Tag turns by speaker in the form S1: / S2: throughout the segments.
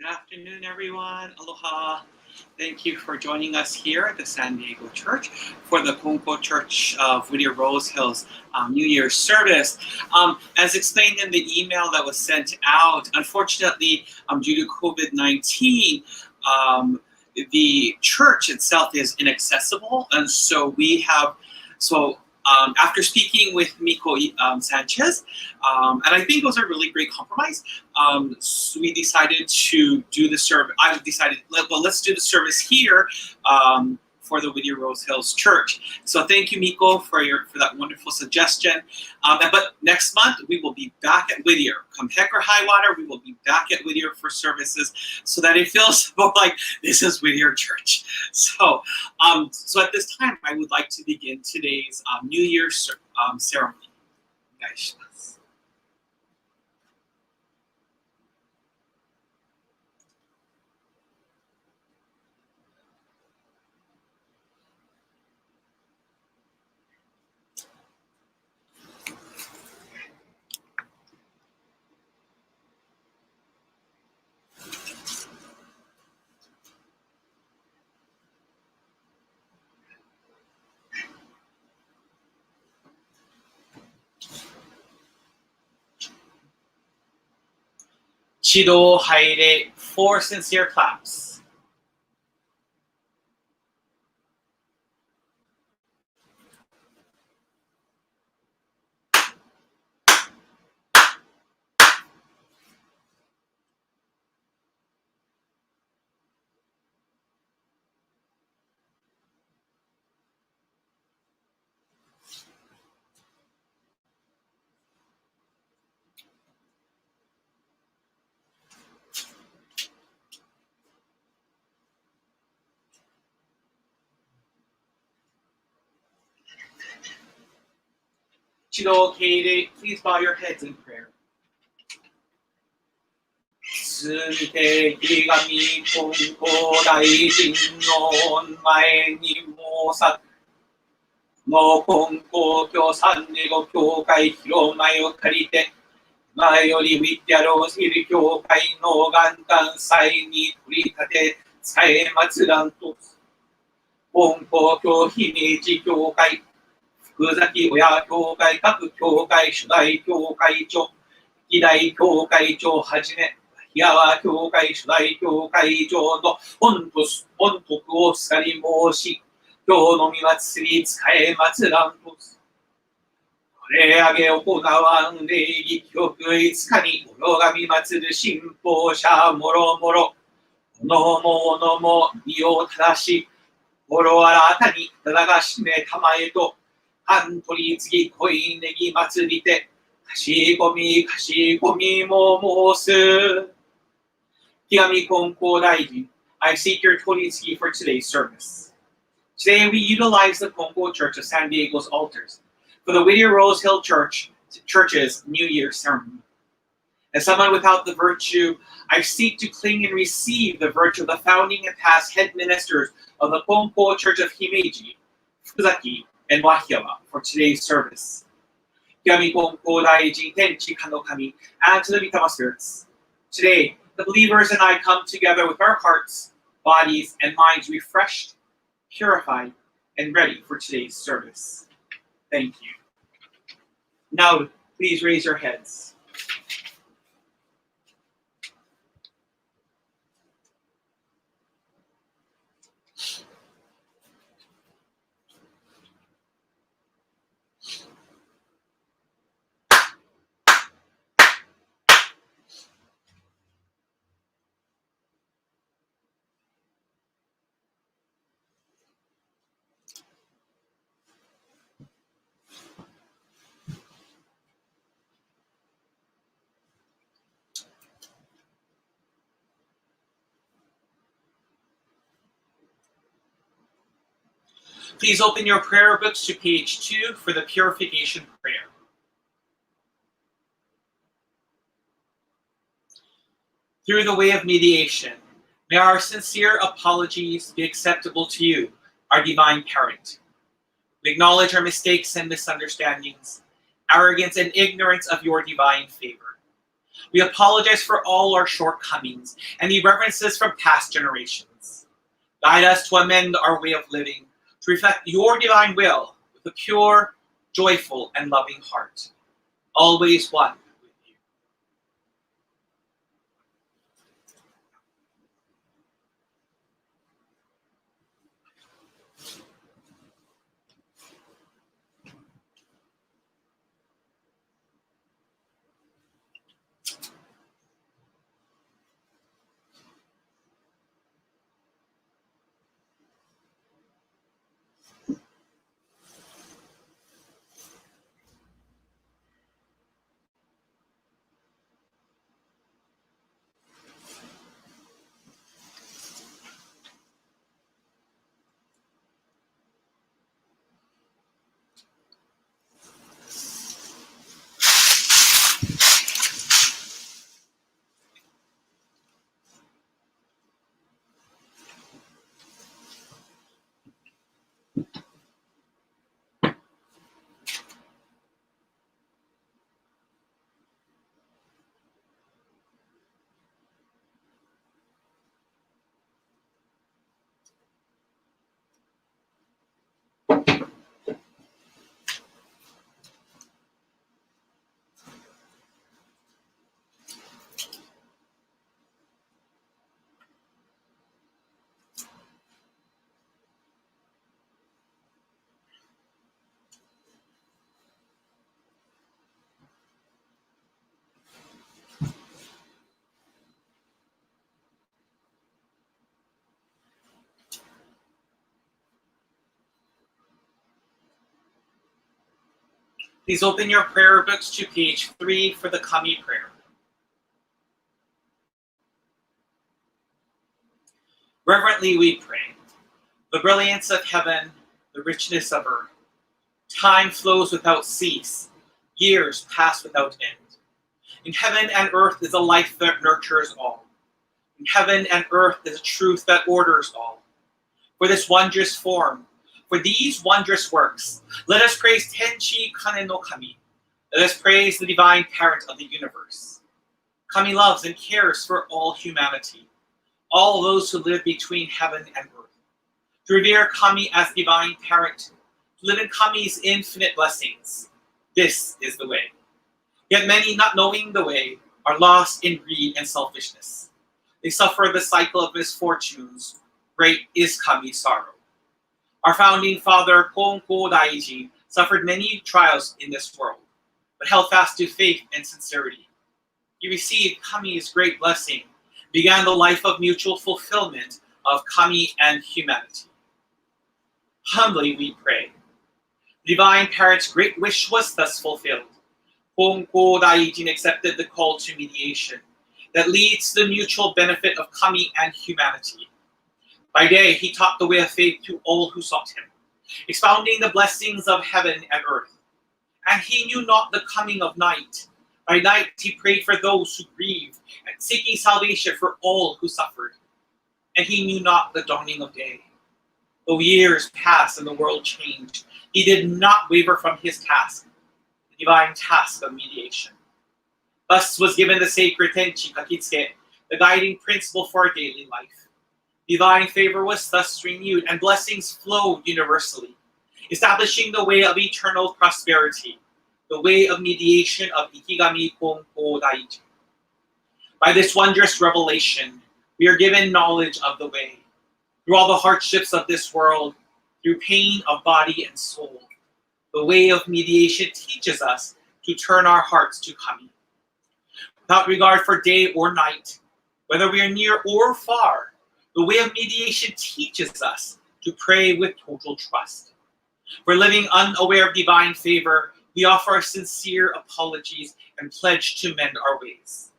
S1: Good afternoon, everyone. Aloha. Thank you for joining us here at the San Diego Church for the Konko Church of Whittier-Rose-Hill's New Year's service. As explained in the email that was sent out, unfortunately, due to COVID-19, the church itself is inaccessible, and so after speaking with Miko Sanchez, and I think it was a really great compromise, so we decided to do the service. I decided, let's do the service here for the Whittier-Rose-Hills Church. So thank you, Miko, for that wonderful suggestion. But next month, we will be back at Whittier. Come heck or high water, we will be back at Whittier for services so that it feels more like this is Whittier Church. So at this time, I would like to begin today's New Year's ceremony. お願いします。Chido Haire, 4 sincere claps. Chido Haire, please bow your heads in prayer. すてきがみこんこ大臣の前にもさの根高教三年後教会広前を借りて前よりウィッティアローズヒル教会の元旦祭に取り立て使え祭らんと根高教姫路教会福崎親教会各教会主代教会長議大教会長はじめ檜川教会主代教会長の本徳をすかり申し今日の御祭り使え祭らんとすこれあげ行わん礼儀記憶5日に拝み祭る信奉者もろもろこの者も身を正し心新たにただがしめたまえと半取り次ぎ恋ネギ祭りてかしこみも申すKiami Kongko Daijin, I seek your Toritsuki for today's service. Today we utilize the Kongko Church of San Diego's altars for the Whittier-Rose-Hill Church's New Year's ceremony. As someone without the virtue, I seek to cling and receive the virtue of the founding and past head ministers of the Kongko Church of Himeji, Fukuzaki, and Wahiawa for today's service. Kiami Kongko Daijin Tenchi Kanokami, and to the Mitama spirits. Today, the believers and I come together with our hearts, bodies, and minds refreshed, purified, and ready for today's service. Thank you. Now, please raise your heads. Please open your prayer books to page 2 for the purification prayer. Through the way of mediation, may our sincere apologies be acceptable to you, our divine parent. We acknowledge our mistakes and misunderstandings, arrogance and ignorance of your divine favor. We apologize for all our shortcomings and the references from past generations. Guide us to amend our way of living, to reflect your divine will with a pure, joyful, and loving heart, always one with you. Please open your prayer books to page 3 for the Kami prayer. Reverently we pray. The brilliance of heaven, the richness of earth. Time flows without cease. Years pass without end. In heaven and earth is a life that nurtures all. In heaven and earth is a truth that orders all. For this wondrous form, for these wondrous works, let us praise Tenchi Kane no Kami. Let us praise the divine parent of the universe. Kami loves and cares for all humanity, all those who live between heaven and earth. To revere Kami as divine parent, to live in Kami's infinite blessings, this is the way. Yet many, not knowing the way, are lost in greed and selfishness. They suffer the cycle of misfortunes. Great is Kami's sorrow. Our founding father, Kongko Daiji, suffered many trials in this world, but held fast to faith and sincerity. He received Kami's great blessing, began the life of mutual fulfillment of Kami and humanity. Humbly we pray. The divine parent's great wish was thus fulfilled. Kongko Daijin accepted the call to mediation that leads to the mutual benefit of Kami and humanity. By day, he taught the way of faith to all who sought him, expounding the blessings of heaven and earth. And he knew not the coming of night. By night, he prayed for those who grieved, and seeking salvation for all who suffered. And he knew not the dawning of day. Though years passed and the world changed, he did not waver from his task, the divine task of mediation. Thus was given the sacred Tenchi Kakitsuke, the guiding principle for our daily life. Divine favor was thus renewed, and blessings flowed universally, establishing the way of eternal prosperity, the way of mediation of Ikigami Kongko Daiji. By this wondrous revelation, we are given knowledge of the way. Through all the hardships of this world, through pain of body and soul, the way of mediation teaches us to turn our hearts to Kami. Without regard for day or night, whether we are near or far, the way of mediation teaches us to pray with total trust. For living unaware of divine favor, we offer our sincere apologies and pledge to mend our ways.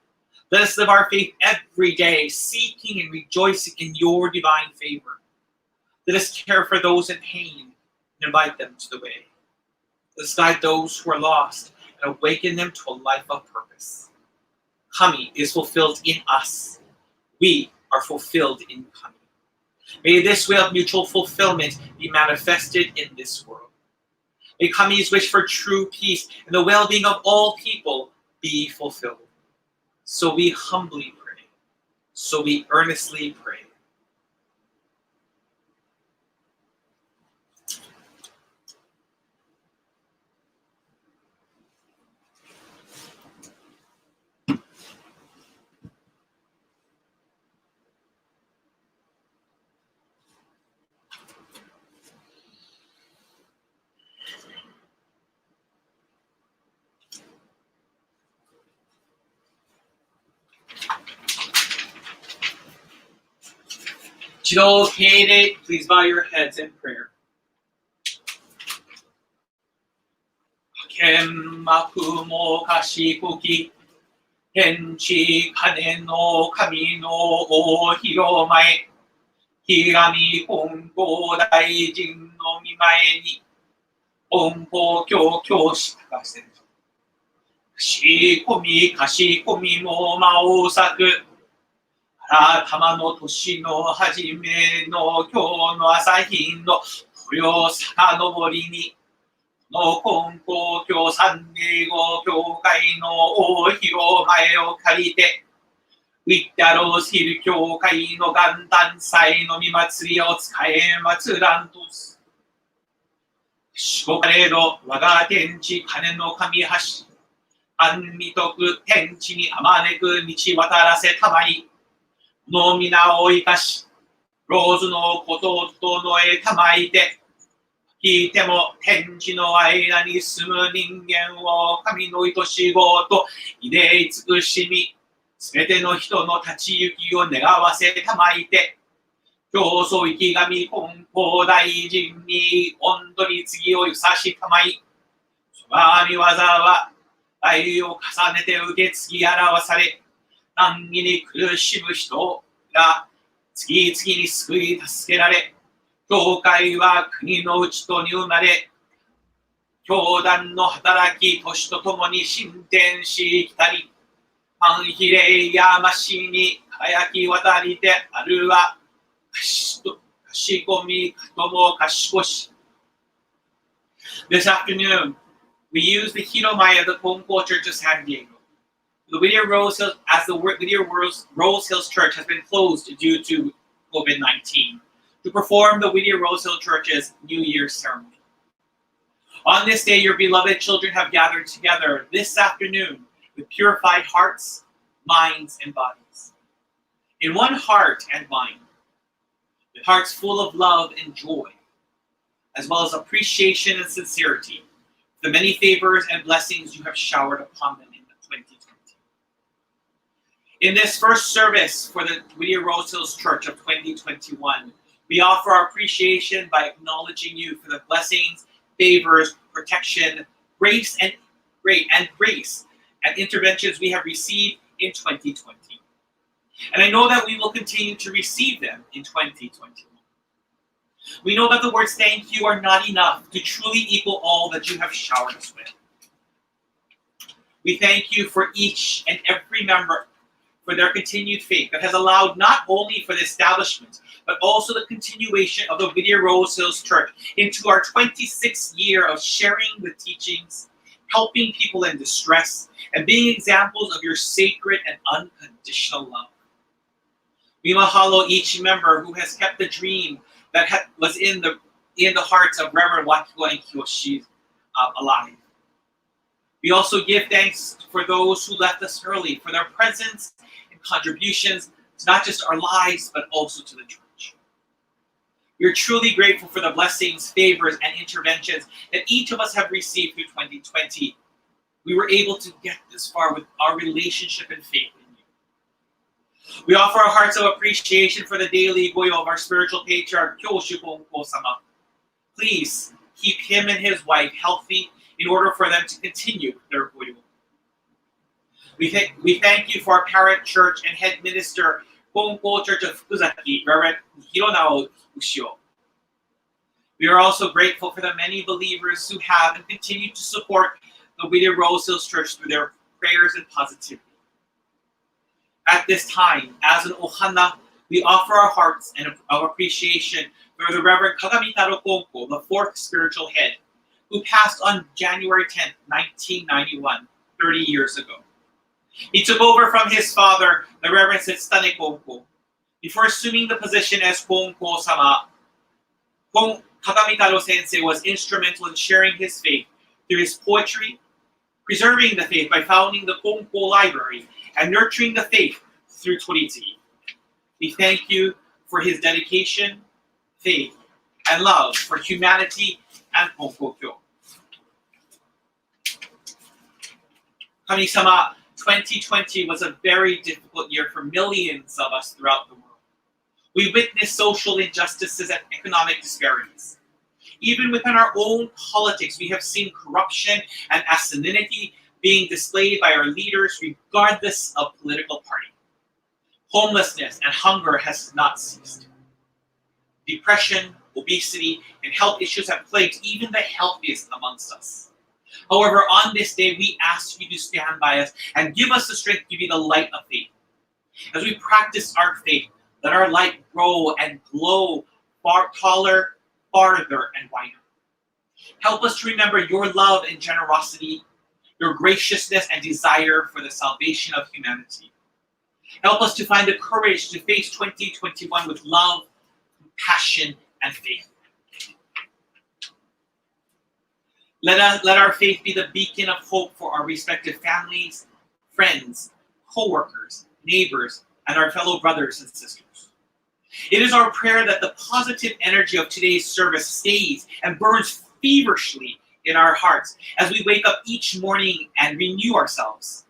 S1: Let us live our faith every day, seeking and rejoicing in your divine favor. Let us care for those in pain and invite them to the way. Let us guide those who are lost and awaken them to a life of purpose. Kami is fulfilled in us. We are fulfilled in Kami. May this way of mutual fulfillment be manifested in this world. May Kami's wish for true peace and the well-being of all people be fulfilled. So we humbly pray. So we earnestly pray. Please bow your heads in prayer. Kenmaku mo kashikuki, Kenchi kane no kami no o hiro mae, Higami hongo daijin no mimae ni, Hongo kyō kashikomi mo maosaku, 頭の年の初めの今日の朝日の豊遡りに、の金光教三礼後教会の大広前を借りて、ウィッタロースヒル教会の元旦祭の御祭りを使え祭らんとす。しごかれろ我が天地金の神橋、安美徳天地にあまねく道渡らせたまい、の皆を生かし、老図のこととのえたまいて、聞いても天地の間に住む人間を神の愛しごと入れ尽くしみ、すべての人の立ち行きを願わせたまいて、教祖生き神金光大臣に御取り次をゆさしたまい、そばに技は愛を重ねて受け継ぎ表され、難儀に苦しむ人が次々に救い助けられ、教会は国のうちとに生まれ、教団の働き、年とともに進展しきたり、反比例やましに輝き渡りであるは、賢みとも賢し。This afternoon, we use the Hiromai of the Concord Church of San Diego. The Whittier-Rose Hills, as the Whittier-Rose Hills Church has been closed due to COVID-19, to perform the Whittier-Rose Hill Church's New Year's ceremony. On this day, your beloved children have gathered together this afternoon with purified hearts, minds, and bodies. In one heart and mind, with hearts full of love and joy, as well as appreciation and sincerity for the many favors and blessings you have showered upon them in 2020. In this first service for the Whittier-Rose Hills Church of 2021, we offer our appreciation by acknowledging you for the blessings, favors, protection, grace, and interventions we have received in 2020. And I know that we will continue to receive them in 2021. We know that the words thank you are not enough to truly equal all that you have showered us with. We thank you for each and every member for their continued faith that has allowed not only for the establishment, but also the continuation of the Whittier-Rose Hills Church into our 26th year of sharing the teachings, helping people in distress, and being examples of your sacred and unconditional love. We mahalo each member who has kept the dream that was in the hearts of Reverend Wakiko and Kiyoshi alive. We also give thanks for those who left us early for their presence and contributions to not just our lives, but also to the church. We are truly grateful for the blessings, favors, and interventions that each of us have received through 2020. We were able to get this far with our relationship and faith in you. We offer our hearts of appreciation for the daily goyo of our spiritual patriarch, Kyoshu Bonko-sama. Please keep him and his wife healthy in order for them to continue their goyo. We thank you for our parent church and head minister, Bonko Church of Fukuzaki, Reverend Hironao Ushio. We are also grateful for the many believers who have and continue to support the Whittier-Rose Hills Church through their prayers and positivity. At this time, as an ohana, we offer our hearts and our appreciation for the Reverend Kagami Taro Konko, the fourth spiritual head, who passed on January 10th, 1991, 30 years ago. He took over from his father, the Reverend Setsune Konko. Before assuming the position as Konko-sama, Kagamitaro Sensei was instrumental in sharing his faith through his poetry, preserving the faith by founding the Konko Library, and nurturing the faith through Toritsugi. We thank you for his dedication, faith, and love for humanity and Konko-kyo. Kami-sama, 2020 was a very difficult year for millions of us throughout the world. We witnessed social injustices and economic disparities. Even within our own politics, we have seen corruption and asininity being displayed by our leaders regardless of political party. Homelessness and hunger has not ceased. Depression, obesity, and health issues have plagued even the healthiest amongst us. However, on this day, we ask you to stand by us and give us the strength to be the light of faith. As we practice our faith, let our light grow and glow far taller, farther, and wider. Help us to remember your love and generosity, your graciousness and desire for the salvation of humanity. Help us to find the courage to face 2021 with love, compassion, and faith. Let our faith be the beacon of hope for our respective families, friends, co-workers, neighbors, and our fellow brothers and sisters. It is our prayer that the positive energy of today's service stays and burns feverishly in our hearts as we wake up each morning and renew ourselves.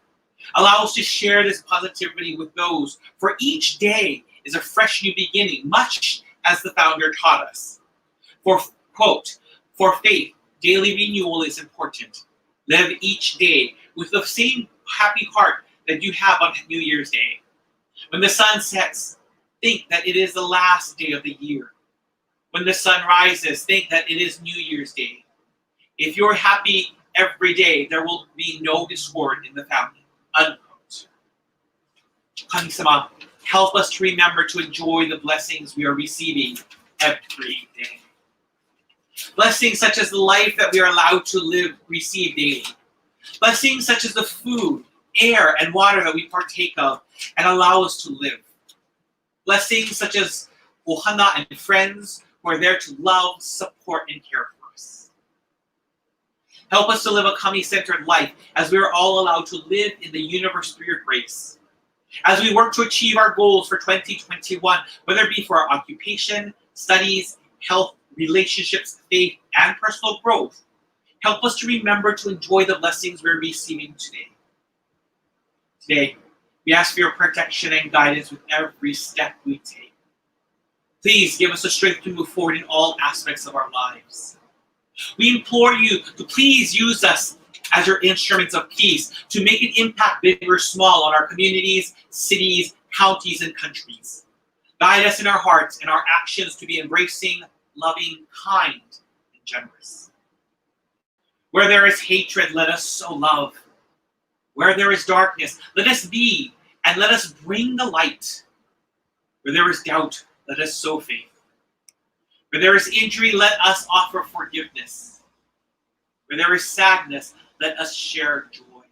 S1: Allow us to share this positivity with those, for each day is a fresh new beginning, much as the founder taught us. For, quote, for faith, daily renewal is important. Live each day with the same happy heart that you have on New Year's Day. When the sun sets, think that it is the last day of the year. When the sun rises, think that it is New Year's Day. If you're happy every day, there will be no discord in the family. Unquote. Kami-sama, help us to remember to enjoy the blessings we are receiving every day. Blessings such as the life that we are allowed to live, receive daily. Blessings such as the food, air, and water that we partake of and allow us to live. Blessings such as ohana and friends who are there to love, support, and care for us. Help us to live a kami-centered life as we are all allowed to live in the universe through your grace. As we work to achieve our goals for 2021, whether it be for our occupation, studies, health, relationships, faith, and personal growth, help us to remember to enjoy the blessings we're receiving today. Today, we ask for your protection and guidance with every step we take. Please give us the strength to move forward in all aspects of our lives. We implore you to please use us as your instruments of peace to make an impact big or small on our communities, cities, counties, and countries. Guide us in our hearts and our actions to be embracing, loving, kind, and generous. Where there is hatred, let us sow love. Where there is darkness, let us be and let us bring the light. Where there is doubt, let us sow faith. Where there is injury, let us offer forgiveness. Where there is sadness, let us share joy.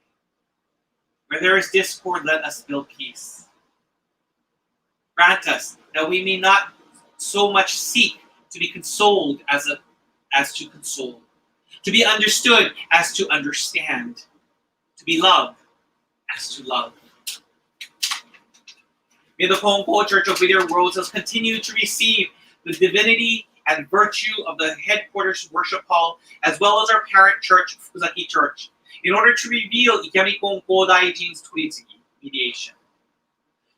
S1: Where there is discord, let us build peace. Grant us that we may not so much seek to be consoled as to console, to be understood as to understand, to be loved as to love. May the Konko Church of Whittier-Hill continue to receive the divinity and virtue of the headquarters worship hall, as well as our parent church, Fukuzaki Church, in order to reveal Ikemi Konko Daijin's Toritsugi mediation.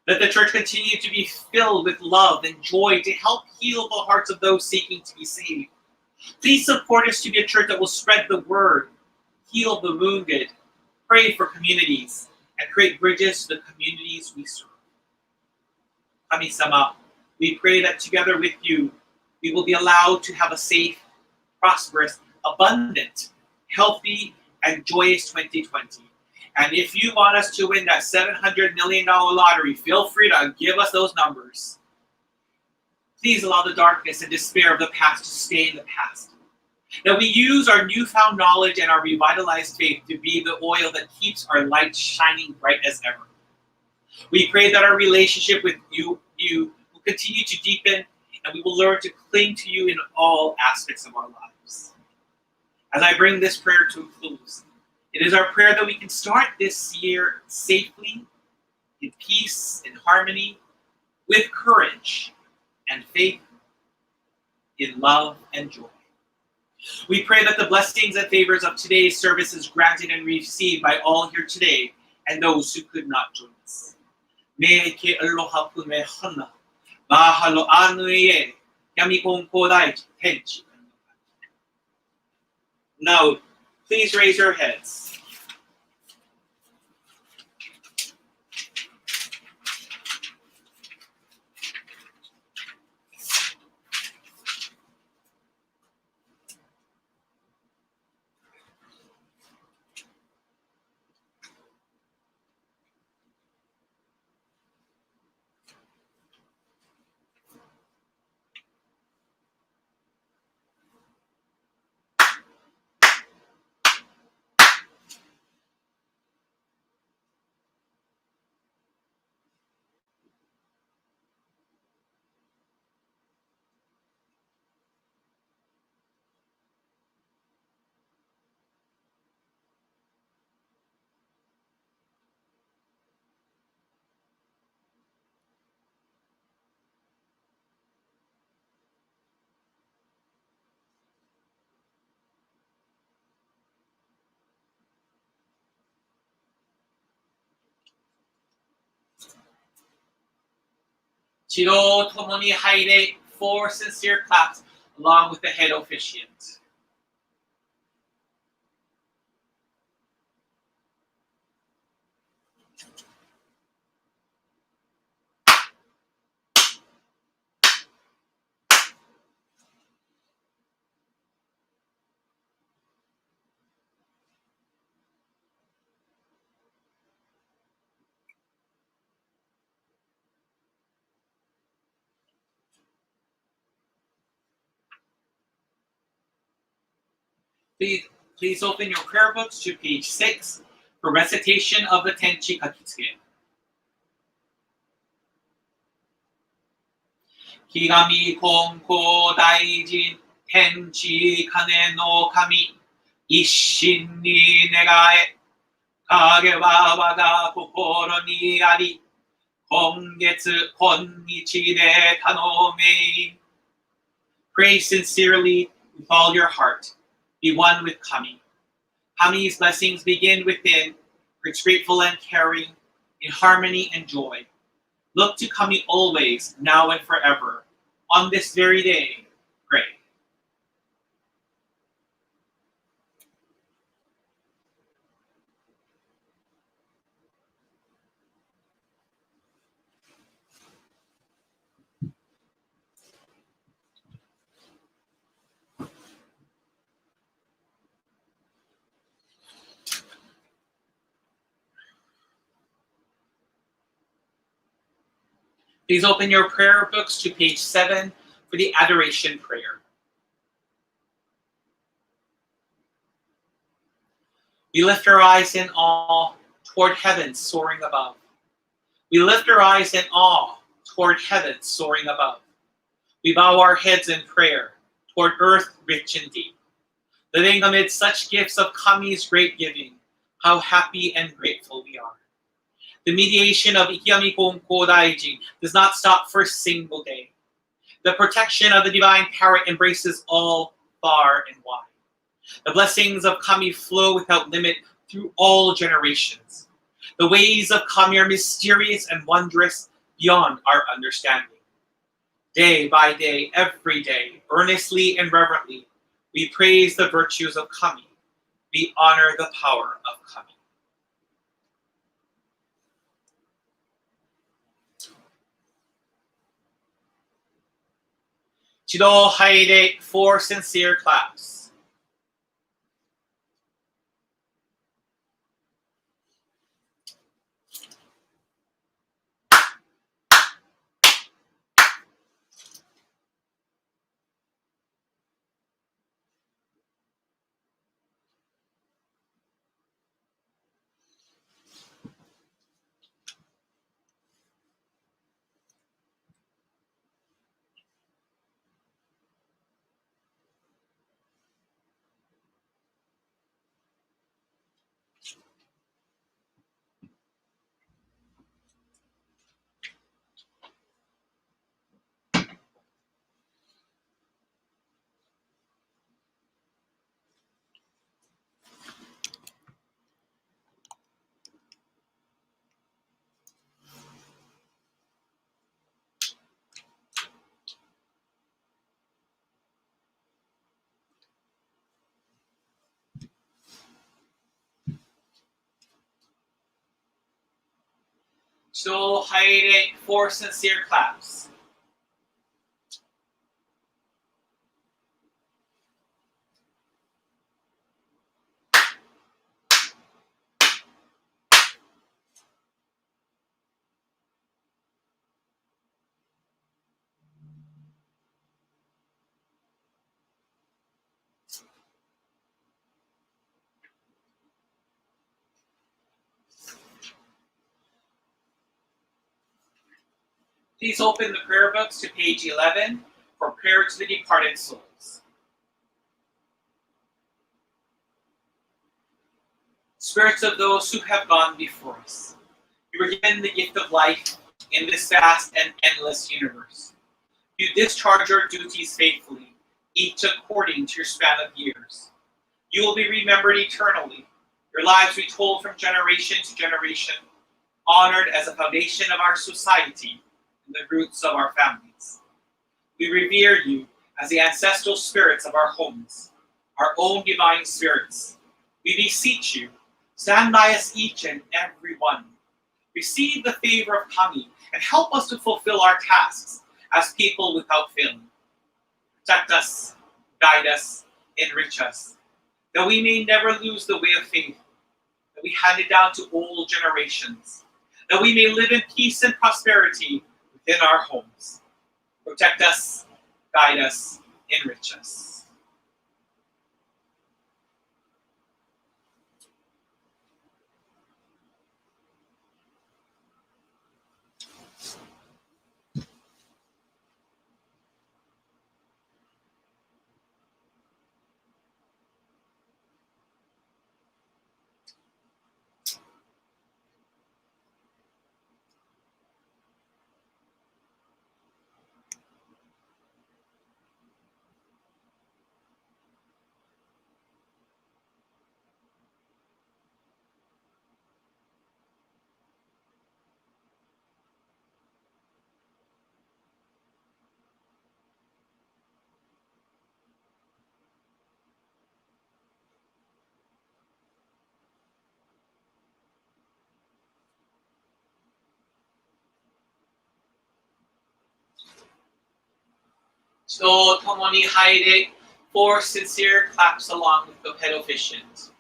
S1: Let the church continue to be filled with love and joy to help heal the hearts of those seeking to be saved. Please support us to be a church that will spread the word, heal the wounded, pray for communities, and create bridges to the communities we serve. Kami-sama, we pray that together with you, we will be allowed to have a safe, prosperous, abundant, healthy, and joyous 2020. And if you want us to win that $700 million lottery, feel free to give us those numbers. Please allow the darkness and despair of the past to stay in the past. That we use our newfound knowledge and our revitalized faith to be the oil that keeps our light shining bright as ever. We pray that our relationship with you will continue to deepen, and we will learn to cling to you in all aspects of our lives. As I bring this prayer to a close, it is our prayer that we can start this year safely, in peace, in harmony, with courage and faith, in love and joy. We pray that the blessings and favors of today's service is granted and received by all here today and those who could not join us. May ke aloha pume hana, mahalo anuie, yami kong kodai tenchi. Now, please raise your heads. Chiro tomoni haire, 4 sincere claps along with the head officiant. Please open your prayer books to page 6 for recitation of the Tenchi Kakitsuke. Kigami Konko Daijin Tenchi Kane no Kami Isshin ni negae Kage wa waga kokoro ni ari Kongetsu konnichi de tanomei. Pray sincerely with all your heart. Be one with Kami. Kami's blessings begin within, for it's grateful and caring, in harmony and joy. Look to Kami always, now and forever. On this very day, pray. Please open your prayer books to page 7 for the Adoration Prayer. We lift our eyes in awe toward heaven soaring above. We lift our eyes in awe toward heaven soaring above. We bow our heads in prayer toward earth rich and deep. Living amid such gifts of Kami's great giving, how happy and grateful we are. The mediation of Ikiyami Konko Daijin does not stop for a single day. The protection of the divine parrot embraces all, far and wide. The blessings of Kami flow without limit through all generations. The ways of Kami are mysterious and wondrous beyond our understanding. Day by day, every day, earnestly and reverently, we praise the virtues of Kami. We honor the power of Kami. Chido Haide, 4 sincere claps. So highlight 4 sincere claps. Please open the prayer books to page 11 for prayer to the departed souls. Spirits of those who have gone before us, you were given the gift of life in this vast and endless universe. You discharge your duties faithfully, each according to your span of years. You will be remembered eternally, your lives retold from generation to generation, honored as a foundation of our society and the roots of our families. We revere you as the ancestral spirits of our homes, our own divine spirits. We beseech you, stand by us each and every one. Receive the favor of Kami and help us to fulfill our tasks as people without failing. Protect us, guide us, enrich us, that we may never lose the way of faith, that we hand it down to old generations, that we may live in peace and prosperity within our homes. Protect us, guide us, enrich us. So, Tomoni Haide, 4 sincere claps along with the pedophysians.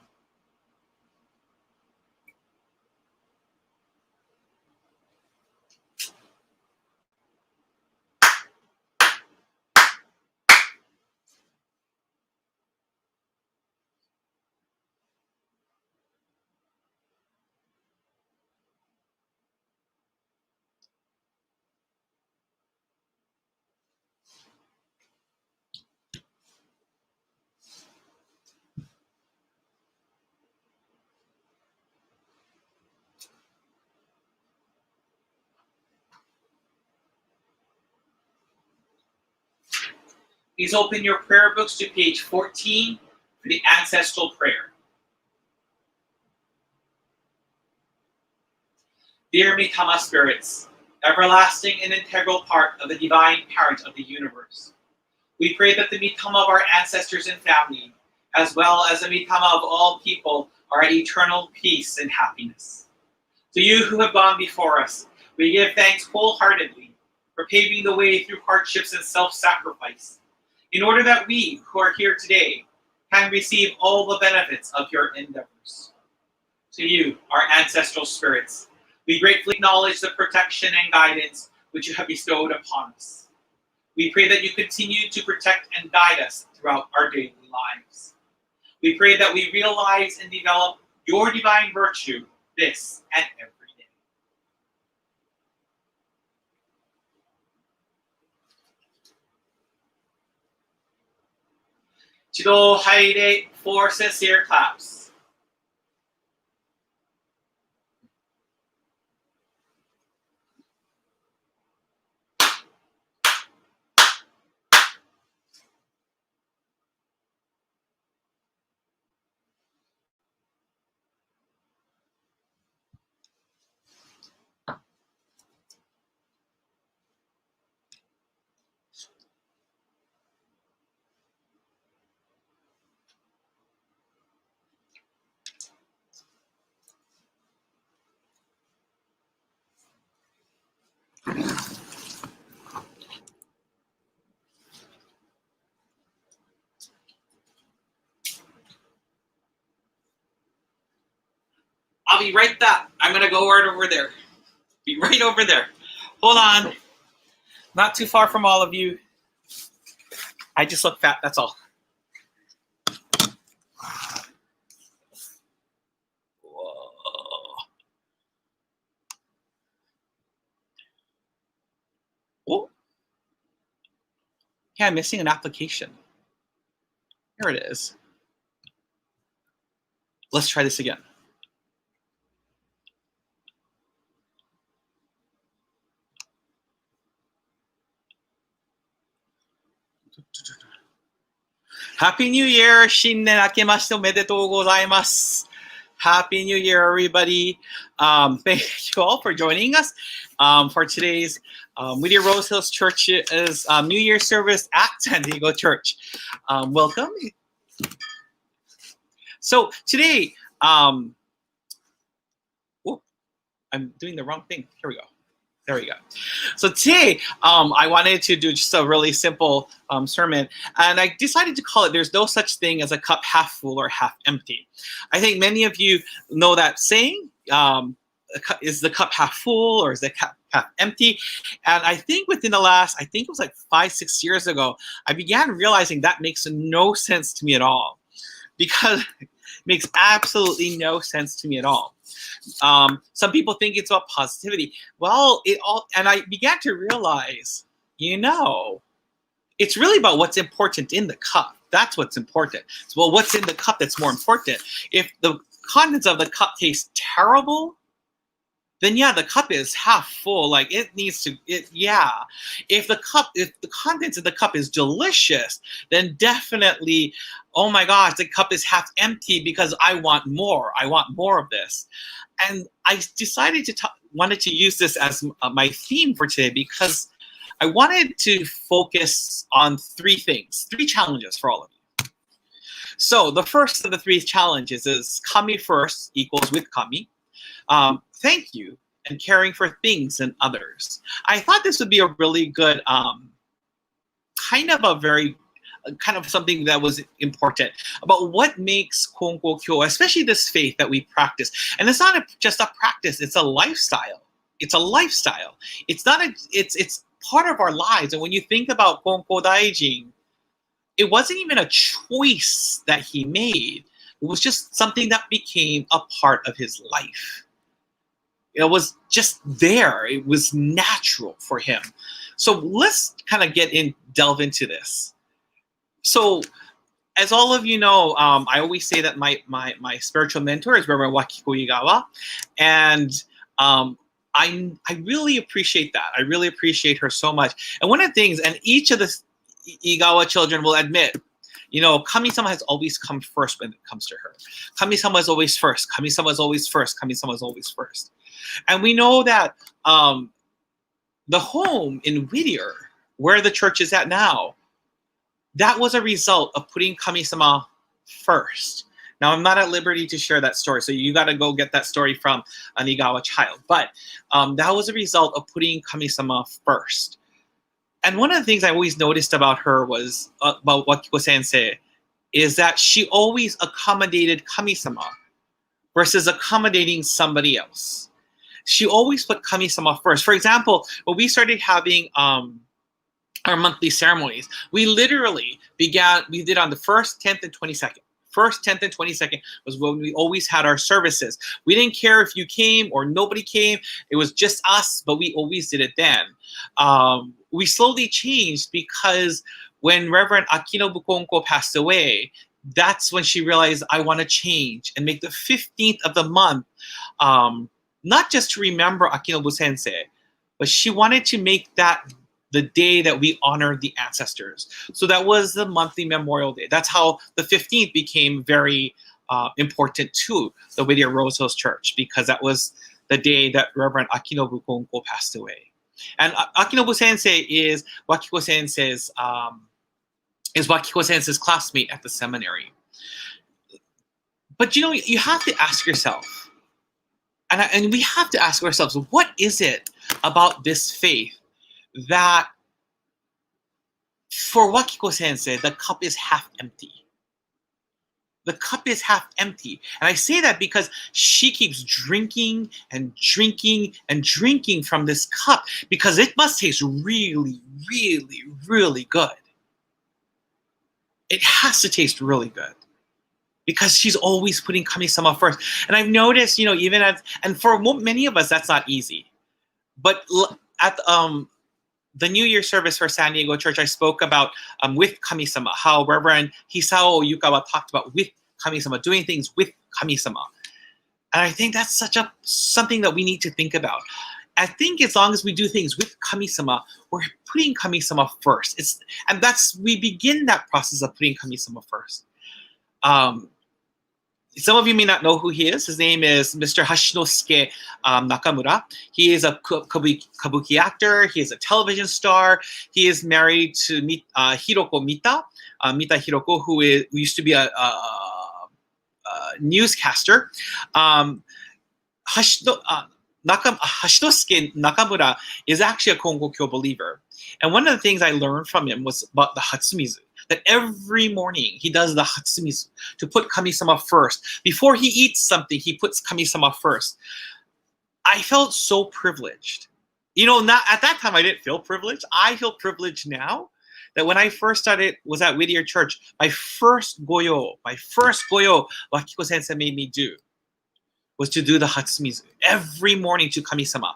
S1: Please open your prayer books to page 14 for the ancestral prayer. Dear Mitama spirits, everlasting and integral part of the divine parent of the universe, we pray that the Mitama of our ancestors and family, as well as the Mitama of all people, are at eternal peace and happiness. To you who have gone before us, we give thanks wholeheartedly for paving the way through hardships and self-sacrifice, in order that we, who are here today, can receive all the benefits of your endeavors. To you, our ancestral spirits, we gratefully acknowledge the protection and guidance which you have bestowed upon us. We pray that you continue to protect and guide us throughout our daily lives. We pray that we realize and develop your divine virtue this and every day. Chido Haide, 4 sincere claps. I'll be right back. I'm going to go right over there. Be right over there. Hold on. Not too far from all of you. I just look fat, that's all. Whoa. Oh. Yeah, I'm missing an application. Here it is. Let's try this again. Happy New Year! 新年明けましておめでとうございます。Happy New Year, everybody. Thank you all for joining us for today's Whittier-Rose Hills Church's New Year service at San Diego Church. Welcome. So today, I'm doing the wrong thing. Here we go. There we go. So today, I wanted to do just a really simple sermon, and I decided to call it "There's no such thing as a cup half full or half empty." I think many of you know that saying, is the cup half full or is the cup half empty? And I think within the last, I think it was like 5-6 years ago, I began realizing that makes no sense to me at all, because it makes absolutely no sense to me at all. Some people think it's about positivity. Well, and I began to realize, it's really about what's important in the cup. That's what's important. So, well, what's in the cup that's more important? If the contents of the cup taste terrible, then yeah, the cup is half full. Like it needs to, yeah. If the contents of the cup is delicious, then definitely, oh my gosh, the cup is half empty because I want more. I want more of this. And I decided wanted to use this as my theme for today, because I wanted to focus on 3 things, 3 challenges for all of you. So the first of the 3 challenges is kami first equals with kami. Thank you and caring for things and others. I thought this would be a really good, kind of something that was important about what makes Kongo Kyo, especially this faith that we practice. And it's not just a practice, it's a lifestyle. It's a lifestyle. It's part of our lives. And when you think about Kongo Daijin, it wasn't even a choice that he made. It was just something that became a part of his life. It was just there. It was natural for him. So let's kind of delve into this. So, as all of you know, I always say that my spiritual mentor is Reverend Wakiko Igawa, and I really appreciate that. I really appreciate her so much. And one of the things, and each of the Igawa children will admit, Kami-sama has always come first when it comes to her. Kami-sama is always first. Kami-sama is always first. Kami-sama is always first. And we know that the home in Whittier, where the church is at now, that was a result of putting Kami-sama first. Now, I'm not at liberty to share that story, so you got to go get that story from an Igawa child. But that was a result of putting Kami-sama first. And one of the things I always noticed about her was, about Wakiko Sensei, is that she always accommodated Kami-sama versus accommodating somebody else. She always put Kami-sama first. For example, when we started having our monthly ceremonies, we literally we did on the 1st, 10th, and 22nd. 1st, 10th, and 22nd was when we always had our services. We didn't care if you came or nobody came. It was just us, but we always did it then. We slowly changed because when Reverend Akinobu Konko passed away, that's when she realized, I want to change and make the 15th of the month, not just to remember Akinobu Sensei, but she wanted to make that the day that we honor the ancestors. So that was the monthly Memorial Day. That's how the 15th became very important to the Whittier-Rose Hills Church, because that was the day that Reverend Akinobu Konko passed away. And Akinobu Sensei is Wakiko Sensei's classmate at the seminary. But you have to ask yourself, and we have to ask ourselves, what is it about this faith that for Wakiko Sensei, the cup is half empty?
S2: the cup is half empty. And I say that because she keeps drinking and drinking and drinking from this cup because it must taste really, really, really good. It has to taste really good because she's always putting kami-sama first. And I've noticed, even and for many of us, that's not easy. But at the New Year service for San Diego Church, I spoke about with kami-sama, how Reverend Hisao Yukawa talked about with kami-sama, doing things with kami-sama. And I think that's something that we need to think about. I think as long as we do things with kami-sama, we're putting kami-sama first. We begin that process of putting kami-sama first. Some of you may not know who he is. His name is Mr. Hashinosuke Nakamura. He is a kabuki actor. He is a television star. He is married to Hiroko Mita Hiroko, who used to be a newscaster. Hashinosuke Nakamura is actually a Kongokyo believer. And one of the things I learned from him was about the Hatsumizu. That every morning he does the Hatsumizu to put kami-sama first. Before he eats something, he puts kami-sama first. I felt so privileged. Not at that time I didn't feel privileged. I feel privileged now that when I first was at Whittier Church, my first goyo Wakiko Sensei made me do was to do the Hatsumizu every morning to kami-sama.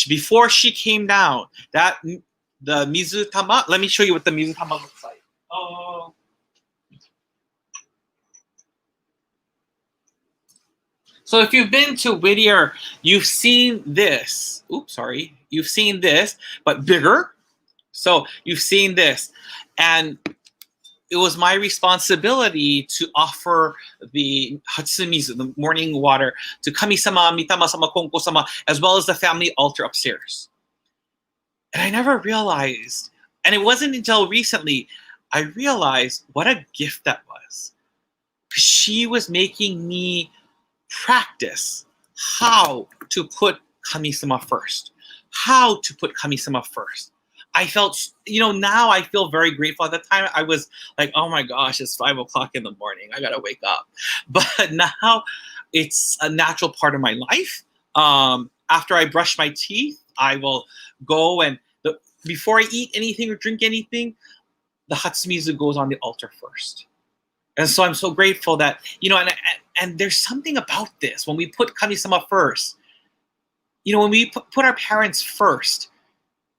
S2: Before she came down, the Mizutama, let me show you what the Mizutama looks like. So if you've been to Whittier, you've seen this. You've seen this, but bigger. So you've seen this. And it was my responsibility to offer the Hatsumizu, the morning water, to Kami-sama, Mitama-sama, Konko-sama, as well as the family altar upstairs. And I never realized, and it wasn't until recently, I realized what a gift that was. She was making me practice how to put kami-sama first. How to put kami-sama first. I felt, now I feel very grateful. At the time, I was like, oh my gosh, it's 5 o'clock in the morning. I gotta wake up. But now it's a natural part of my life. After I brush my teeth, I will go and before I eat anything or drink anything, the Hatsumizu goes on the altar first. And so I'm so grateful that, and there's something about this. When we put kami-sama first, when we put our parents first,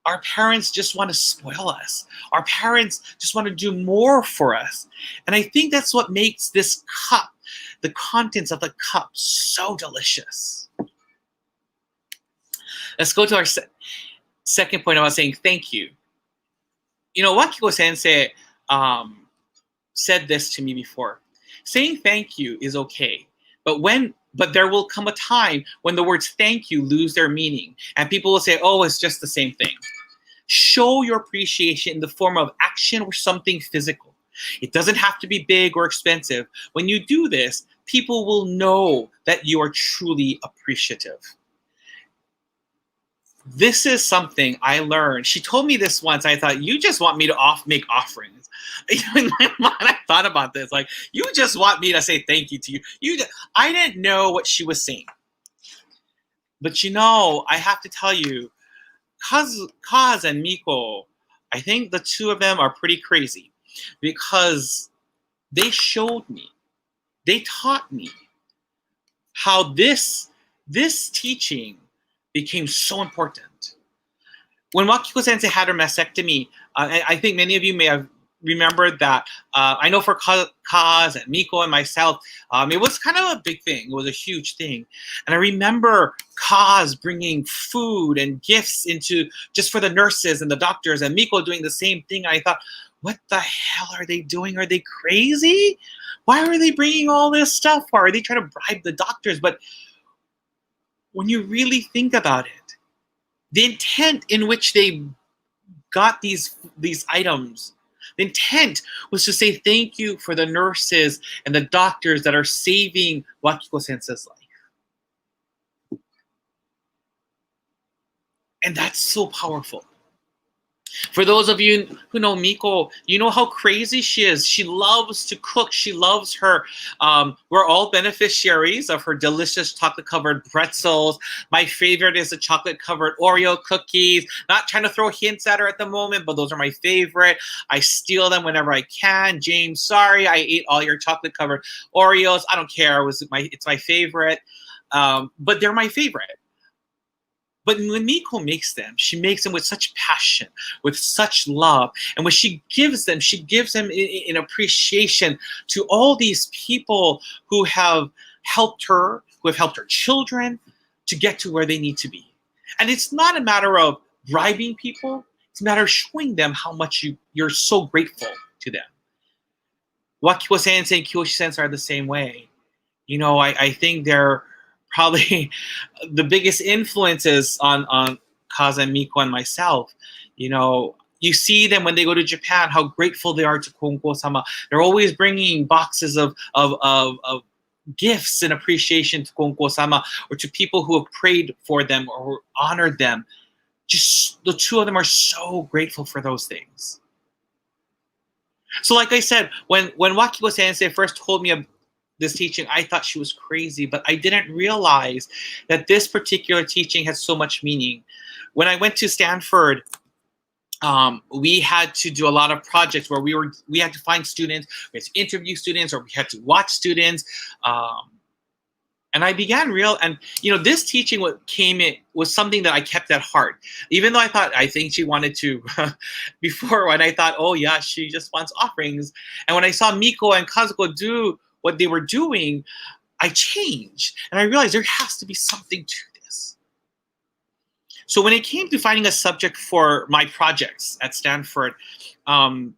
S2: our parents just want to spoil us. Our parents just want to do more for us. And I think that's what makes this cup, the contents of the cup, so delicious. Let's go to our second point about saying thank you. Wakiko Sensei said this to me before. Saying thank you is okay, but there will come a time when the words thank you lose their meaning, and people will say, oh, it's just the same thing. Show your appreciation in the form of action or something physical. It doesn't have to be big or expensive. When you do this, people will know that you are truly appreciative. This is something I learned. She told me this once. I thought, you just want me to make offerings. In my mind, I thought about this. Like, you just want me to say thank you to you. I didn't know what she was saying. But I have to tell you, Kaz and Miko, I think the two of them are pretty crazy because they showed me, they taught me how this teaching became so important. When Wakiko Sensei had her mastectomy, I think many of you may have remembered that. I know for Kaz and Miko and myself, it was kind of a big thing. It was a huge thing. And I remember Kaz bringing food and gifts just for the nurses and the doctors, and Miko doing the same thing. I thought, what the hell are they doing? Are they crazy? Why are they bringing all this stuff? Or are they trying to bribe the doctors? But when you really think about it, the intent in which they got these items, the intent was to say thank you for the nurses and the doctors that are saving Wakiko Sensei's life. And that's so powerful. For those of you who know Miko, you know how crazy she is. She loves to cook. She loves her. We're all beneficiaries of her delicious chocolate-covered pretzels. My favorite is the chocolate-covered Oreo cookies. Not trying to throw hints at her at the moment, but those are my favorite. I steal them whenever I can. James, sorry, I ate all your chocolate-covered Oreos. I don't care. It's my favorite. But they're my favorite. But when Miko makes them, she makes them with such passion, with such love. And when she gives them in appreciation to all these people who have helped her, who have helped her children to get to where they need to be. And it's not a matter of bribing people. It's a matter of showing them how much you're so grateful to them. Wakiko Sensei and Kyoshi Sensei are the same way. You know, I think they're probably the biggest influences on Kaza and Miko and myself. You know, you see them when they go to Japan, how grateful they are to Konko-sama. They're always bringing boxes of gifts in appreciation to Konko-sama or to people who have prayed for them or honored them. Just the two of them are so grateful for those things. So like I said, when Wakiko Sensei first told me of this teaching, I thought she was crazy, but I didn't realize that this particular teaching has so much meaning. When I went to Stanford, we had to do a lot of projects where we had to find students, we had to interview students, or we had to watch students. And I began this teaching was something that I kept at heart. Even though I think she wanted to, before, when I thought, oh yeah, she just wants offerings. And when I saw Miko and Kazuko do what they were doing, I changed. And I realized there has to be something to this. So when it came to finding a subject for my projects at Stanford, I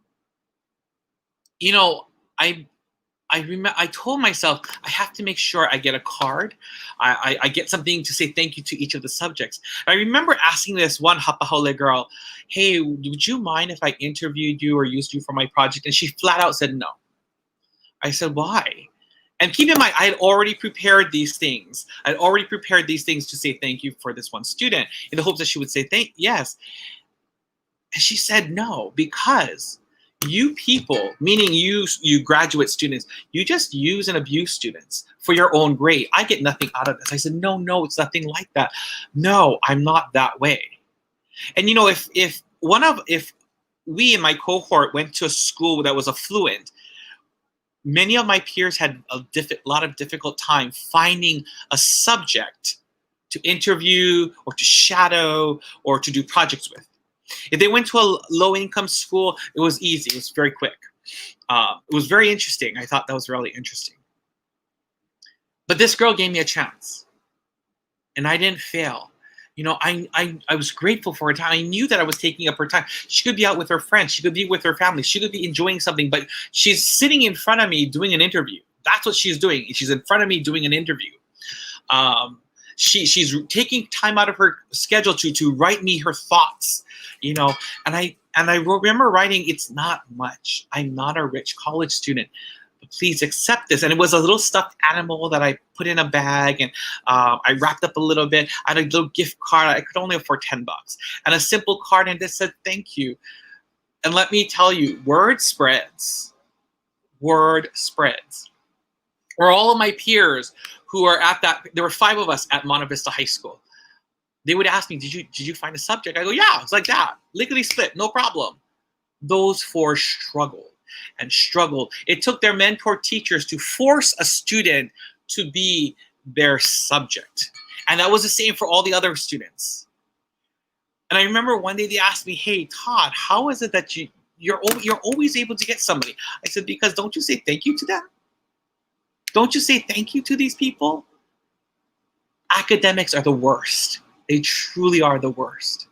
S2: told myself I have to make sure I get a card. I get something to say thank you to each of the subjects. I remember asking this one Hapahole girl, hey, would you mind if I interviewed you or used you for my project? And she flat out said no. I said, why? And keep in mind, I had already prepared these things. I had already prepared these things to say thank you for this one student in the hopes that she would say yes. And she said no, because you people, meaning you graduate students, you just use and abuse students for your own grade. I get nothing out of this. I said, no, it's nothing like that. No, I'm not that way. And if we in my cohort went to a school that was affluent, many of my peers had a lot of difficult time finding a subject to interview or to shadow or to do projects with. If they went to a low-income school, it was easy. It was very quick. It was very interesting. I thought that was really interesting. But this girl gave me a chance, and I didn't fail. I was grateful for her time. I knew that I was taking up her time. She could be out with her friends. She could be with her family. She could be enjoying something, but she's sitting in front of me doing an interview. That's what she's doing. She's in front of me doing an interview. She's taking time out of her schedule to write me her thoughts, and I remember writing, it's not much. I'm not a rich college student. Please accept this. And it was a little stuffed animal that I put in a bag, and I wrapped up a little bit. I had a little gift card. I could only afford $10 and a simple card, and it said thank you. And let me tell you, word spreads. Word spreads. Or all of my peers who are at that, there were 5 of us at Monte Vista High School. They would ask me, did you find a subject? I go, yeah, it's like that. Lickety split, no problem. Those 4 struggled and struggled. It took their mentor teachers to force a student to be their subject. And that was the same for all the other students. And I remember one day they asked me, hey, Todd, how is it that you're always able to get somebody? I said, because don't you say thank you to them? Don't you say thank you to these people? Academics are the worst. They truly are the worst.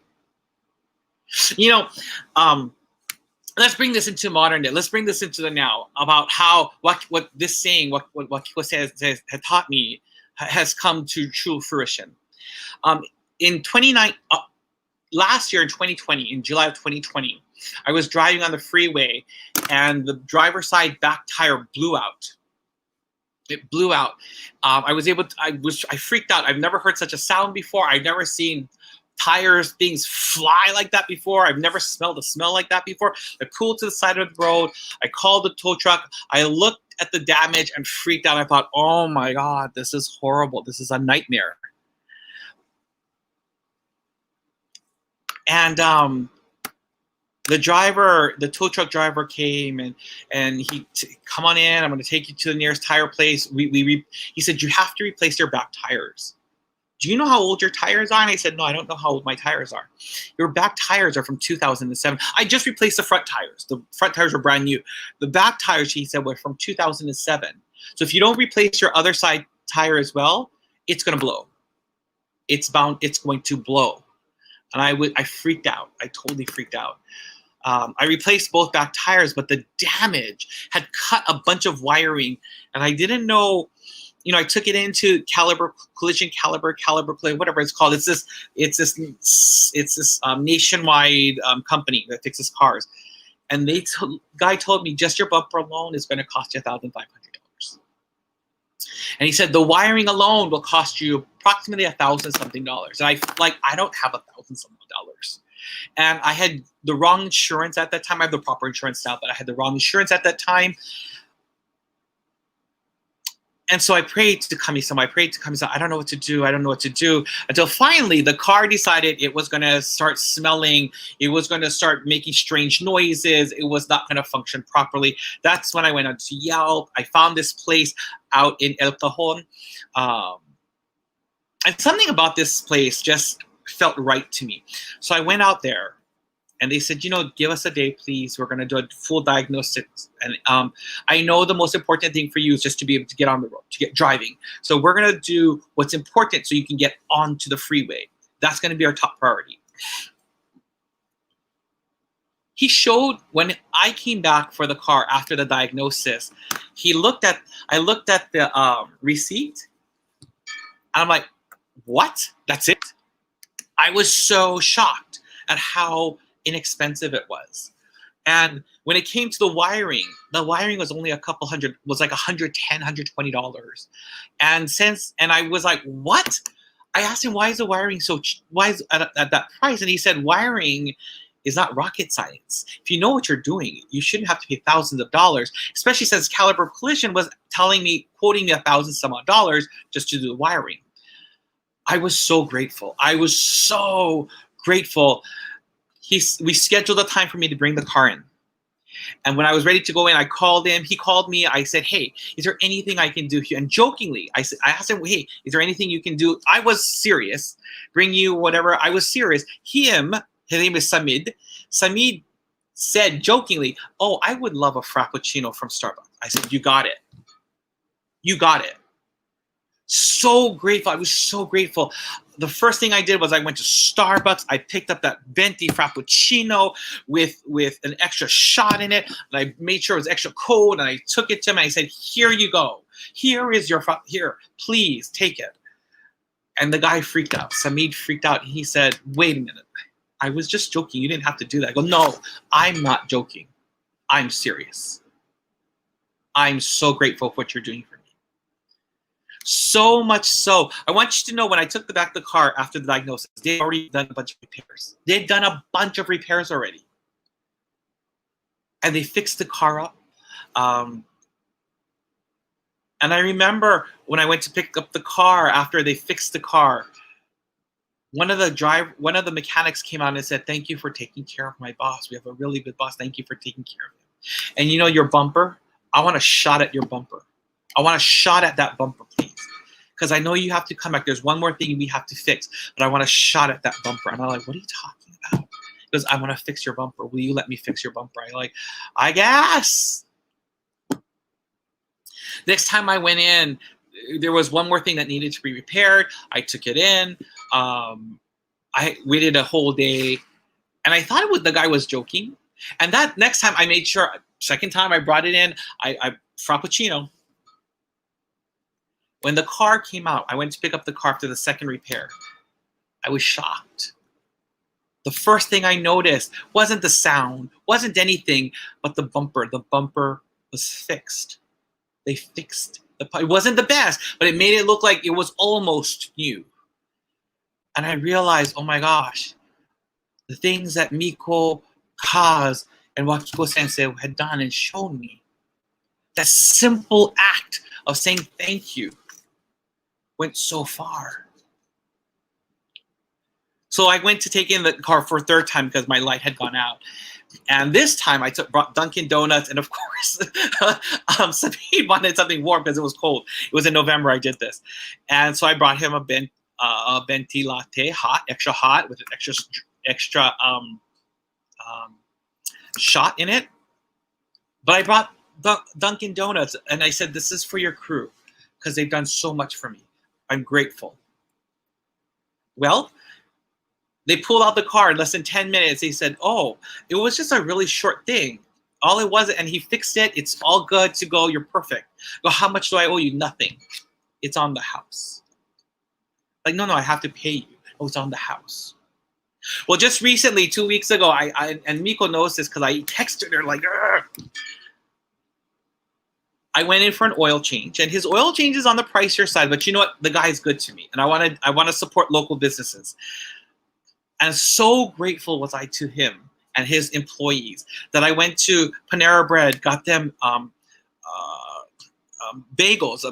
S2: Let's bring this into modern day. Let's bring this into the now about how what this saying, what Kiko says had taught me has come to true fruition. Last year in 2020, in July of 2020, I was driving on the freeway and the driver's side back tire blew out. It blew out. I freaked out. I've never heard such a sound before. I've never seen tires, things fly like that before. I've never smelled a smell like that before. I pulled to the side of the road. I called the tow truck. I looked at the damage and freaked out. I thought, oh my God, this is horrible. This is a nightmare. And the tow truck driver came and he come on in. I'm going to take you to the nearest tire place. He said, you have to replace your back tires. Do you know how old your tires are? And I said, no, I don't know how old my tires are. Your back tires are from 2007. I just replaced the front tires. The front tires were brand new. The back tires, he said, were from 2007. So if you don't replace your other side tire as well, it's going to blow. It's going to blow. And I freaked out. I totally freaked out. I replaced both back tires, but the damage had cut a bunch of wiring, and I didn't know. I took it into collision caliber, whatever it's called. It's this nationwide company that fixes cars, and guy told me just your bumper alone is going to cost you $1,500. And he said the wiring alone will cost you approximately $1,000-something. And I don't have $1,000-something. And I had the wrong insurance at that time. I have the proper insurance now, but I had the wrong insurance at that time. And so I prayed to Kami-sama. I don't know what to do. Until finally the car decided it was going to start smelling. It was going to start making strange noises. It was not going to function properly. That's when I went on to Yelp. I found this place out in El Cajon. And something about this place just felt right to me. So I went out there. And they said, give us a day, please. We're going to do a full diagnosis. And I know the most important thing for you is just to be able to get on the road, to get driving. So we're going to do what's important so you can get onto the freeway. That's going to be our top priority. He showed, when I came back for the car after the diagnosis, I looked at the receipt. And I'm like, what? That's it? I was so shocked at how inexpensive it was. And when it came to the wiring was only a couple hundred, was like $110, $120. And I was like, what? I asked him, why is the wiring why is at that price? And he said, wiring is not rocket science. If you know what you're doing, you shouldn't have to pay thousands of dollars, especially since Caliber Collision was quoting me $1,000-some just to do the wiring. I was so grateful. We scheduled a time for me to bring the car in. And when I was ready to go in, I called him. He called me. I said, hey, is there anything I can do here? And jokingly, I asked him, hey, is there anything you can do? I was serious. Bring you whatever. I was serious. His name is Samid. Samid said jokingly, oh, I would love a Frappuccino from Starbucks. I said, you got it. You got it. So grateful. I was so grateful. The first thing I did was I went to Starbucks. I picked up that venti Frappuccino with an extra shot in it. And I made sure it was extra cold. And I took it to him and I said, here you go. Here is your here. Please take it. And the guy freaked out. Samid freaked out. And he said, wait a minute. I was just joking. You didn't have to do that. I go, no, I'm not joking. I'm serious. I'm so grateful for what you're doing for me. So much so, I want you to know when I took back the car after the diagnosis, they'd already done a bunch of repairs. They'd done a bunch of repairs already. And they fixed the car up. And I remember when I went to pick up the car after they fixed the car, one of the mechanics came out and said, thank you for taking care of my boss. We have a really good boss. Thank you for taking care of him. And your bumper, I want a shot at your bumper. I want a shot at that bumper, please. Because I know you have to come back. There's one more thing we have to fix, but I want a shot at that bumper. And I'm like, what are you talking about? He goes, I want to fix your bumper. Will you let me fix your bumper? I'm like, I guess. Next time I went in, there was one more thing that needed to be repaired. I took it in. I waited a whole day. And I thought the guy was joking. And that next time I made sure, second time I brought it in, I Frappuccino. When the car came out, I went to pick up the car after the second repair. I was shocked. The first thing I noticed wasn't the sound, wasn't anything, but the bumper. The bumper was fixed. They fixed it wasn't the best, but it made it look like it was almost new. And I realized, oh my gosh, the things that Miko, Kaz, and Wakiko Sensei had done and shown me, that simple act of saying thank you went so far. So I went to take in the car for a third time because my light had gone out. And this time I brought Dunkin' Donuts, and of course, Sabine wanted something warm because it was cold. It was in November I did this. And so I brought him a venti latte, extra hot, with an extra shot in it. But I brought Dunkin' Donuts, and I said, this is for your crew because they've done so much for me. I'm grateful. Well, they pulled out the car in less than 10 minutes. They said, oh, it was just a really short thing. All it was, and he fixed it. It's all good to go. You're perfect. Well, how much do I owe you? Nothing. It's on the house. Like, no, I have to pay you. Oh, it's on the house. Well, just recently, 2 weeks ago, and Miko knows this because I texted her like, Argh! I went in for an oil change, and his oil change is on the pricier side, but you know what? The guy's good to me, and I want to support local businesses. And so grateful was I to him and his employees that I went to Panera Bread, got them bagels,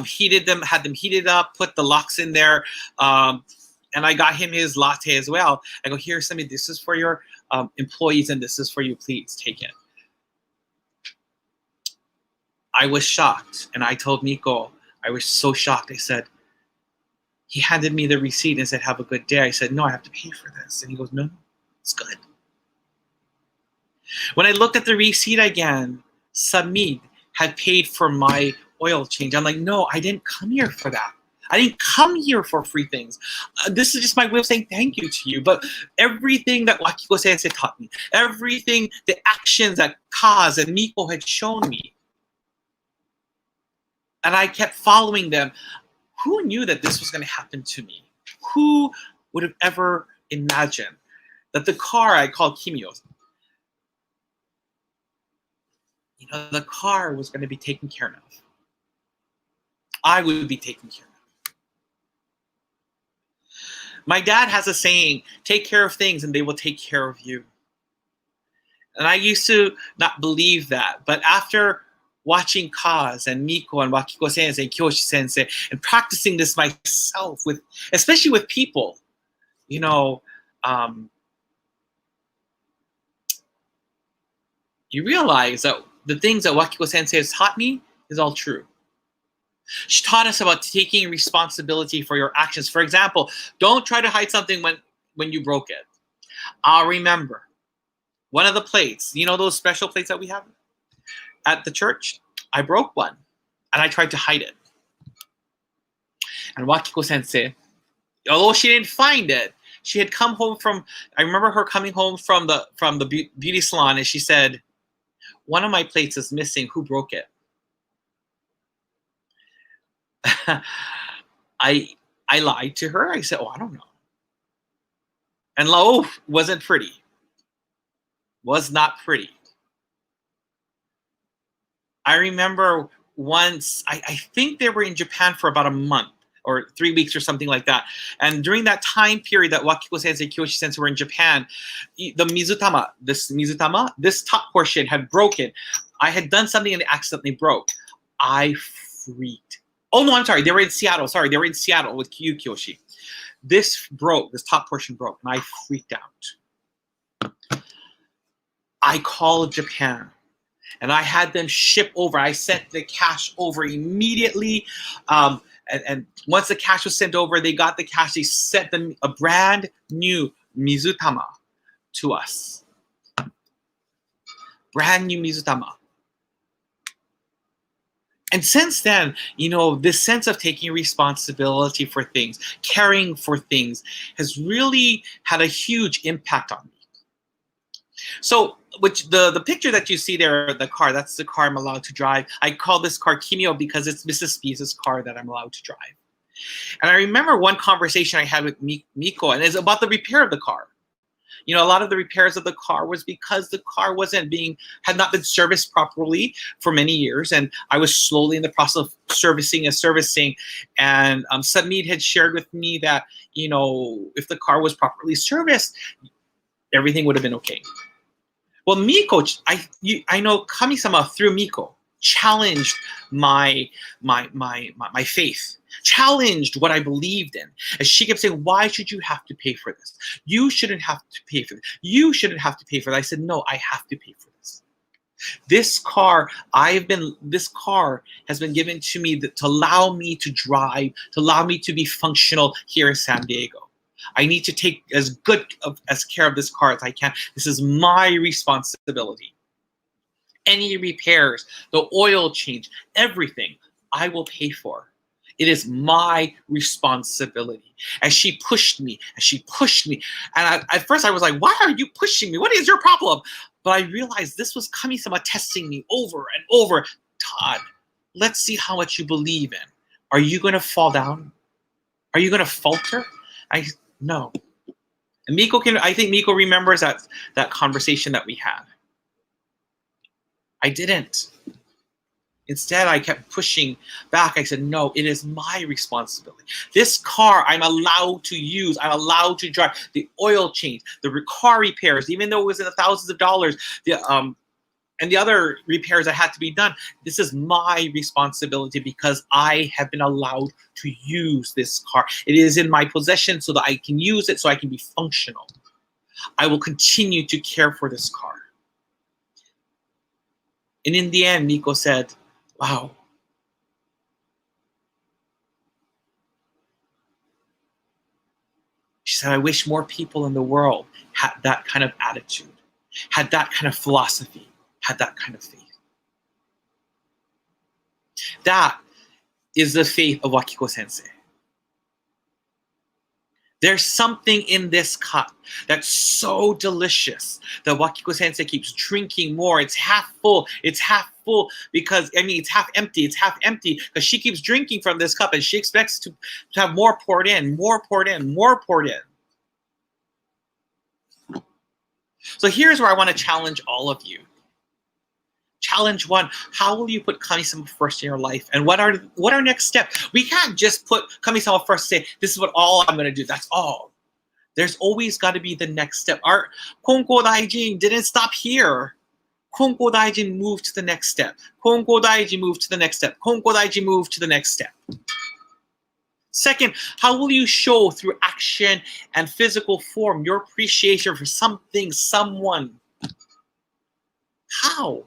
S2: heated them, had them heated up, put the lox in there, and I got him his latte as well. I go, here, Sammy, this is for your employees, and this is for you. Please take it. I was shocked, and I told Miko, I was so shocked. I said, he handed me the receipt and said, have a good day. I said, no, I have to pay for this. And he goes, no, it's good. When I looked at the receipt again, Samid had paid for my oil change. I'm like, no, I didn't come here for that. I didn't come here for free things. This is just my way of saying thank you to you. But everything that Wakiko Sensei taught me, everything, the actions that Kaz and Miko had shown me, and I kept following them. Who knew that this was going to happen to me? Who would have ever imagined that the car I called Kimio, the car was going to be taken care of. I would be taken care of. My dad has a saying, take care of things and they will take care of you. And I used to not believe that, but after watching Kaz and Miko and Wakiko Sensei and Kyoshi Sensei and practicing this myself, especially with people, you realize that the things that Wakiko Sensei has taught me is all true. She taught us about taking responsibility for your actions. For example, don't try to hide something when you broke it. I'll remember one of the plates, those special plates that we have at the church? I broke one, and I tried to hide it. And Wakiko Sensei, although she didn't find it, she had come home I remember her coming home from the beauty salon, and she said, one of my plates is missing. Who broke it? I lied to her. I said, oh, I don't know. And lo, wasn't pretty. Was not pretty. I remember once, I think they were in Japan for about a month or 3 weeks or something like that. And during that time period that Wakiko Sensei, Kyoshi Sensei were in Japan, this top portion had broken. I had done something and it accidentally broke. I freaked. Oh no, I'm sorry. They were in Seattle. Sorry, they were in Seattle with you, Kyoshi. This top portion broke, and I freaked out. I called Japan. And I had them ship over. I sent the cash over immediately. And once the cash was sent over, they got the cash. They sent them a brand new Mizutama to us. Brand new Mizutama. And since then, this sense of taking responsibility for things, caring for things, has really had a huge impact on me. So, the picture that you see there, the car, that's the car I'm allowed to drive. I call this car Kimio because it's Mrs. Spies' car that I'm allowed to drive. And I remember one conversation I had with Miko, and it's about the repair of the car. You know, a lot of the repairs of the car was because the car had not been serviced properly for many years, and I was slowly in the process of servicing. And Samid had shared with me that, you know, if the car was properly serviced, everything would have been okay. Well, Miko, I know Kami-sama through Miko challenged my faith, challenged what I believed in. And she kept saying, why should you have to pay for this? You shouldn't have to pay for this. You shouldn't have to pay for that. I said, no, I have to pay for this. This car has been given to me to allow me to drive, to allow me to be functional here in San Diego. I need to take as good as care of this car as I can. This is my responsibility. Any repairs, the oil change, everything, I will pay for. It is my responsibility. And she pushed me, And at first I was like, why are you pushing me? What is your problem? But I realized this was Kami-sama testing me over and over. Todd, let's see how much you believe in. Are you going to fall down? Are you going to falter? No. And I think Miko remembers that conversation that we had. I didn't. Instead, I kept pushing back. I said, no, it is my responsibility. This car I'm allowed to use. I'm allowed to drive. The oil change, the car repairs, even though it was in the thousands of dollars, and the other repairs that had to be done, this is my responsibility because I have been allowed to use this car. It is in my possession so that I can use it, so I can be functional. I will continue to care for this car. And in the end, Miko said, wow. She said, I wish more people in the world had that kind of attitude, had that kind of philosophy, had that kind of faith. That is the faith of Wakiko Sensei. There's something in this cup that's so delicious that Wakiko Sensei keeps drinking more. It's half full. It's half full because, it's half empty. It's half empty because she keeps drinking from this cup and she expects to have more poured in, more poured in, more poured in. So here's where I want to challenge all of you. Challenge one, how will you put Kami-sama first in your life? And what are next steps? We can't just put Kami-sama first and say, this is what all I'm going to do. That's all. There's always got to be the next step. Our Konko Daijin didn't stop here. Konko Daijin moved to the next step. Konko Daijin moved to the next step. Konko Daijin moved to the next step. Second, how will you show through action and physical form your appreciation for something, someone? How?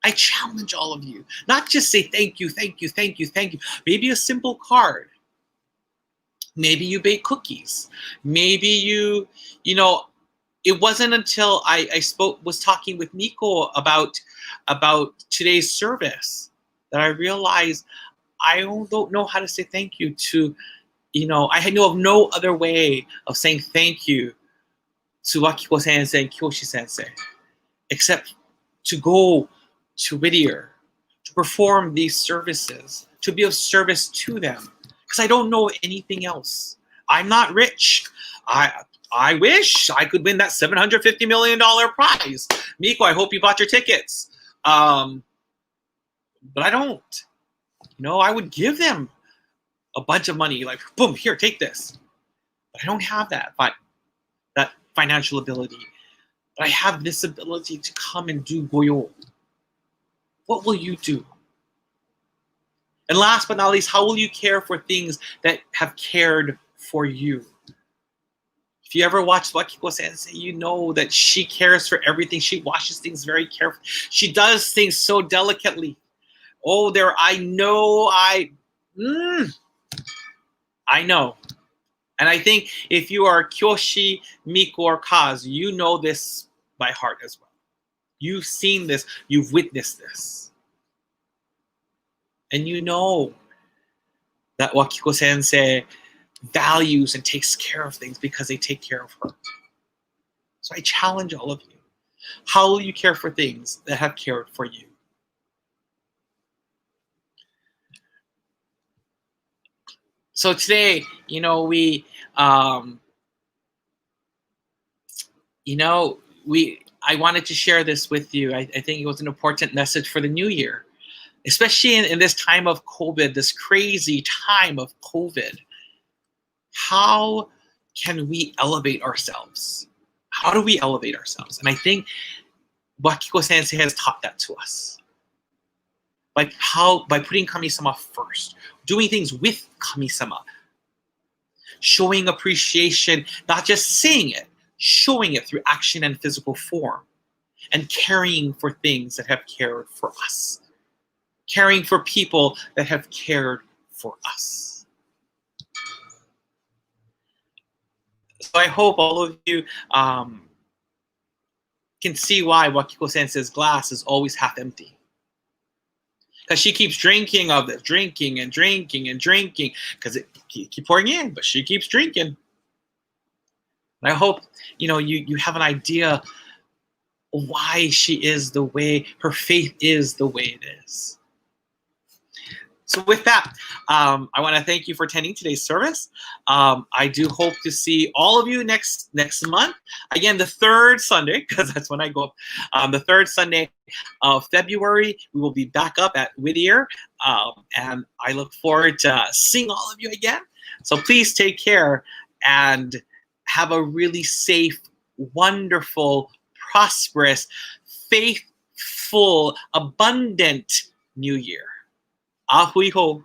S2: I challenge all of you. Not just say thank you, thank you, thank you, thank you. Maybe a simple card. Maybe you bake cookies. Maybe it wasn't until I was talking with Miko about today's service that I realized I don't know how to say thank you to, I know of no other way of saying thank you to Wakiko Sensei and Kyoshi Sensei except to go to Whittier, to perform these services, to be of service to them. Because I don't know anything else. I'm not rich. I wish I could win that $750 million prize. Miko, I hope you bought your tickets. But I don't. I would give them a bunch of money, like, boom, here, take this. But I don't have that financial ability. But I have this ability to come and do goyo. What will you do? And last but not least, how will you care for things that have cared for you? If you ever watch Wakiko Sensei, you know that she cares for everything. She washes things very carefully. She does things so delicately. Oh, I know. And I think if you are Kyoshi, Miko, or Kaz, you know this by heart as well. You've seen this. You've witnessed this. And you know that Wakiko Sensei values and takes care of things because they take care of her. So I challenge all of you. How will you care for things that have cared for you? So today, we you know, I wanted to share this with you. I think it was an important message for the new year, especially in this time of COVID, this crazy time of COVID. How can we elevate ourselves? How do we elevate ourselves? And I think Wakiko Sensei has taught that to us. Like how, by putting Kami-sama first, doing things with Kami-sama, showing appreciation, not just saying it, showing it through action and physical form, and caring for things that have cared for us, caring for people that have cared for us. So I hope all of you can see why Wakiko Sensei's glass is always half empty. Because she keeps drinking of it, drinking and drinking and drinking, because it keep pouring in, but she keeps drinking. And I hope you have an idea why she is the way, her faith is the way it is. So with that, I want to thank you for attending today's service. I do hope to see all of you next month. Again, the third Sunday, because that's when I go up. The third Sunday of February, we will be back up at Whittier. And I look forward to seeing all of you again. So please take care and have a really safe, wonderful, prosperous, faithful, abundant New Year. Ahui ho.